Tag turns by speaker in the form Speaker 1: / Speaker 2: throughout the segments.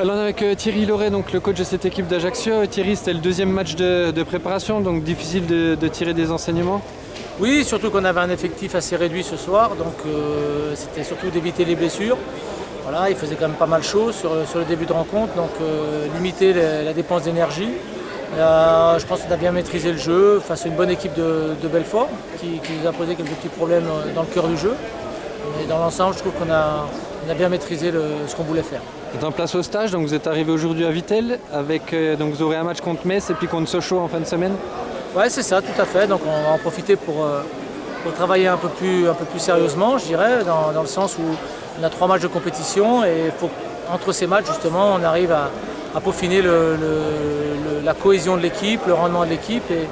Speaker 1: Alors on est avec Thierry Loret, donc le coach de cette équipe d'Ajaccio. Thierry, c'était le deuxième match de préparation, donc difficile de tirer des enseignements.
Speaker 2: Oui, surtout qu'on avait un effectif assez réduit ce soir, donc c'était surtout d'éviter les blessures. Voilà, il faisait quand même pas mal chaud sur le début de rencontre, donc limiter la dépense d'énergie. Je pense qu'on a bien maîtrisé le jeu face à une bonne équipe de Belfort qui nous a posé quelques petits problèmes dans le cœur du jeu. Mais dans l'ensemble, je trouve qu'on a bien maîtrisé ce qu'on voulait faire.
Speaker 1: Vous êtes en place au stage, donc vous êtes arrivé aujourd'hui à Vittel, donc vous aurez un match contre Metz et puis contre Sochaux en fin de semaine.
Speaker 2: Oui, c'est ça, tout à fait. Donc on va en profiter pour travailler un peu plus sérieusement, je dirais, dans le sens où on a 3 matchs de compétition et entre ces matchs, justement, on arrive à peaufiner la cohésion de l'équipe, le rendement de l'équipe et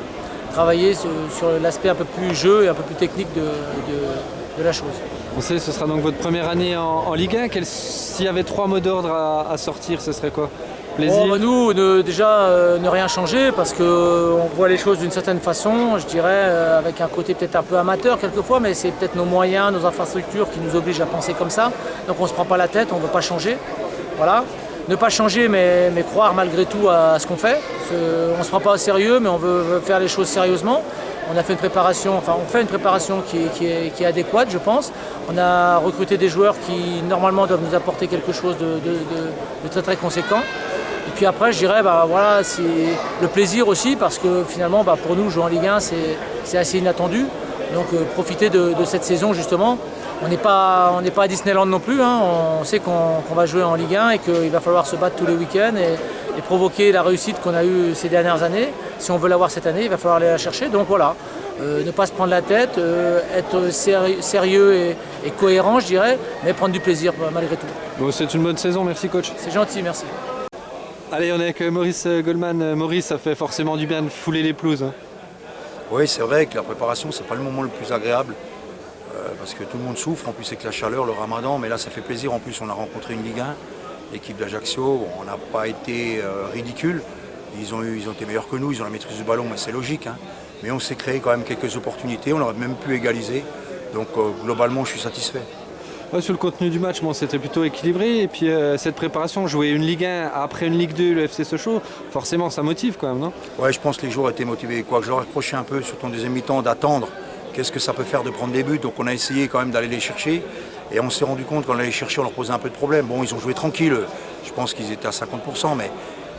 Speaker 2: travailler sur l'aspect un peu plus jeu et un peu plus technique de la chose.
Speaker 1: On sait, ce sera donc votre première année en Ligue 1. S'il y avait 3 mots d'ordre à sortir, ce serait quoi? Plaisir.
Speaker 2: Nous, déjà, ne rien changer parce qu'on voit les choses d'une certaine façon, je dirais, avec un côté peut-être un peu amateur quelquefois, mais c'est peut-être nos moyens, nos infrastructures qui nous obligent à penser comme ça. Donc on ne se prend pas la tête, on ne veut pas changer. Voilà. Ne pas changer, mais croire malgré tout à ce qu'on fait. On ne se prend pas au sérieux, mais on veut faire les choses sérieusement. On fait une préparation qui est adéquate, je pense. On a recruté des joueurs qui, normalement, doivent nous apporter quelque chose de très très conséquent. Et puis après, je dirais, voilà, c'est le plaisir aussi, parce que finalement, pour nous, jouer en Ligue 1, c'est assez inattendu. Donc profiter de cette saison, justement. On n'est pas à Disneyland non plus, hein. On sait qu'on va jouer en Ligue 1 et qu'il va falloir se battre tous les week-ends et provoquer la réussite qu'on a eue ces dernières années. Si on veut l'avoir cette année, il va falloir aller la chercher. Donc voilà, ne pas se prendre la tête, être sérieux et cohérent, je dirais, mais prendre du plaisir malgré tout.
Speaker 1: Bon, c'est une bonne saison, merci coach.
Speaker 2: C'est gentil, merci.
Speaker 1: Allez, on est avec Maurice Goldman. Maurice, ça fait forcément du bien de fouler les pelouses. Hein.
Speaker 3: Oui, c'est vrai que la préparation, c'est pas le moment le plus agréable. Parce que tout le monde souffre, en plus avec la chaleur, le ramadan, mais là ça fait plaisir, en plus on a rencontré une Ligue 1, l'équipe d'Ajaccio, on n'a pas été ridicule, ils ont été meilleurs que nous, ils ont la maîtrise du ballon, mais c'est logique, hein. Mais on s'est créé quand même quelques opportunités, on aurait même pu égaliser, donc globalement je suis satisfait.
Speaker 1: Ouais, sur le contenu du match, c'était plutôt équilibré, et puis cette préparation, jouer une Ligue 1 après une Ligue 2, le FC Sochaux, forcément ça motive quand même, non?
Speaker 3: Ouais, je pense que les joueurs étaient motivés, quoi, je leur ai reproché un peu sur ton deuxième mi-temps d'attendre. Qu'est-ce que ça peut faire de prendre des buts? Donc on a essayé quand même d'aller les chercher. Et on s'est rendu compte qu'on allait les chercher, on leur posait un peu de problème. Bon, ils ont joué tranquille. Je pense qu'ils étaient à 50%, mais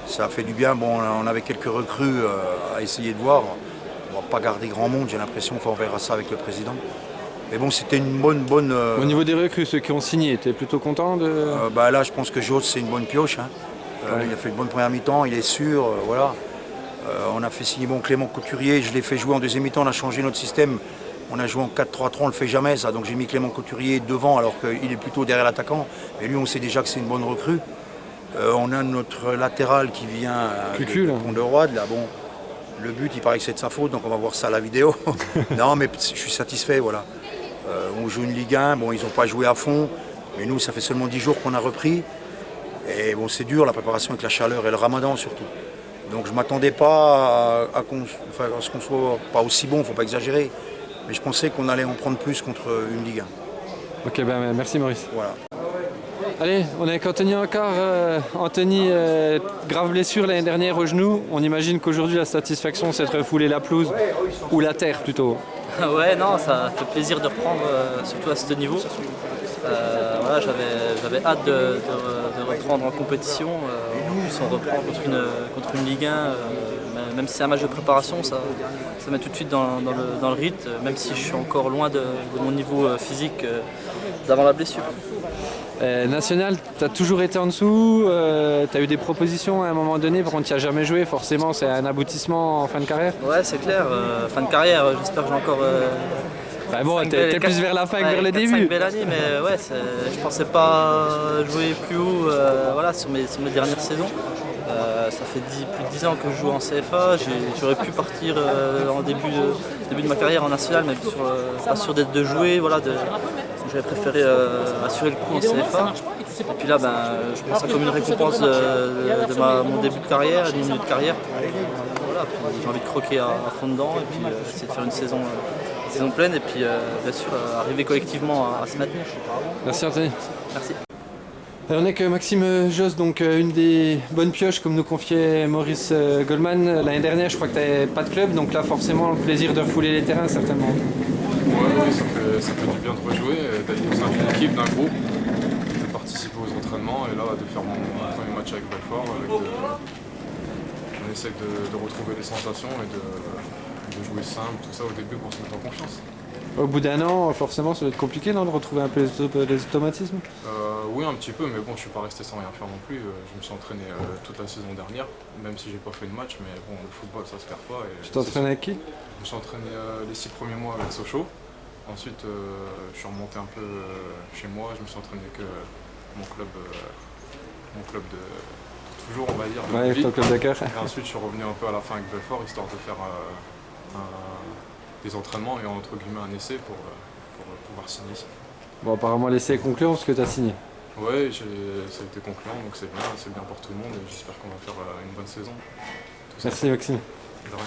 Speaker 3: ça a fait du bien. Bon, on avait quelques recrues à essayer de voir. On ne va pas garder grand monde, j'ai l'impression qu'on verra ça avec le président. Mais bon, c'était une bonne...
Speaker 1: Au niveau des recrues, ceux qui ont signé, tu es plutôt content de...
Speaker 3: Là, je pense que Joss, c'est une bonne pioche. Hein. Ouais. Il a fait une bonne première mi-temps, il est sûr. Voilà. On a fait signer Clément Couturier, je l'ai fait jouer en deuxième mi-temps, on a changé notre système. On a joué en 4-3-3, on ne le fait jamais ça, donc j'ai mis Clément Couturier devant alors qu'il est plutôt derrière l'attaquant. Mais lui on sait déjà que c'est une bonne recrue. On a notre latéral qui vient
Speaker 1: de
Speaker 3: Pont de Roide, là bon. Le but il paraît que c'est de sa faute, donc on va voir ça à la vidéo. Non mais je suis satisfait, voilà. On joue une Ligue 1, bon ils n'ont pas joué à fond, mais nous ça fait seulement 10 jours qu'on a repris. Et bon c'est dur la préparation avec la chaleur et le ramadan surtout. Donc je ne m'attendais pas à ce qu'on soit pas aussi bon, il ne faut pas exagérer. Mais je pensais qu'on allait en prendre plus contre une Ligue 1.
Speaker 1: Ok, merci Maurice.
Speaker 3: Voilà.
Speaker 1: Allez, on est avec Anthony encore. Anthony, grave blessure l'année dernière au genou. On imagine qu'aujourd'hui la satisfaction c'est de refouler la pelouse ou la terre plutôt.
Speaker 4: Ouais, non, ça fait plaisir de reprendre, surtout à ce niveau. Voilà, j'avais hâte de reprendre en compétition. En plus, on reprend contre une Ligue 1. Même si c'est un match de préparation, ça met tout de suite dans le rythme, même si je suis encore loin de mon niveau physique d'avant la blessure.
Speaker 1: National, tu as toujours été en dessous, tu as eu des propositions à un moment donné, par contre tu n'as jamais joué, forcément c'est un aboutissement en fin de carrière?
Speaker 4: Ouais, c'est clair, fin de carrière, j'espère que j'ai encore...
Speaker 1: t'es plus vers la fin que vers le début.
Speaker 4: 5 belles années, mais ouais, je pensais pas jouer plus haut voilà, sur mes dernières saisons. Ça fait plus de 10 ans que je joue en CFA, j'aurais pu partir en début de ma carrière en national, mais pas sûr d'être de jouer, voilà, j'avais préféré assurer le coup en CFA. Et puis là, je prends ça comme une récompense de mon début de carrière, de mon milieu de carrière. Voilà, j'ai envie de croquer à fond dedans et puis essayer de faire une saison pleine et puis bien sûr arriver collectivement à se maintenir.
Speaker 1: Merci Anthony.
Speaker 4: Merci.
Speaker 1: Alors, on est que Maxime Josse, donc une des bonnes pioches, comme nous confiait Maurice Goldman. L'année dernière, je crois que tu n'avais pas de club, donc là, forcément, le plaisir de refouler les terrains, certainement.
Speaker 5: Oui, ça fait du bien de rejouer, d'être au sein d'une équipe, d'un groupe, de participer aux entraînements et là, de faire mon premier match avec Belfort. On essaie de retrouver les sensations et de jouer simple, tout ça au début pour se mettre en confiance.
Speaker 1: Au bout d'un an, forcément, ça va être compliqué, non, de retrouver un peu les automatismes?
Speaker 5: Oui, un petit peu, mais bon, je suis pas resté sans rien faire non plus. Je me suis entraîné toute la saison dernière, même si j'ai pas fait de match, mais bon, le football, ça se perd pas.
Speaker 1: Tu t'entraînes avec qui?
Speaker 5: Je me suis entraîné les 6 premiers mois avec Sochaux. Ensuite, je suis remonté un peu chez moi. Je me suis entraîné avec mon club de toujours, on va dire, de
Speaker 1: Ouais,
Speaker 5: vie.
Speaker 1: ton club de cœur.
Speaker 5: Et ensuite, je suis revenu un peu à la fin avec Belfort, histoire de faire des entraînements et entre guillemets un essai pour pouvoir signer ici.
Speaker 1: Bon, apparemment, l'essai est concluant parce que tu as signé.
Speaker 5: Ouais, ça a été concluant, donc c'est bien pour tout le monde et j'espère qu'on va faire une bonne saison.
Speaker 1: Merci Maxime.
Speaker 5: De rien.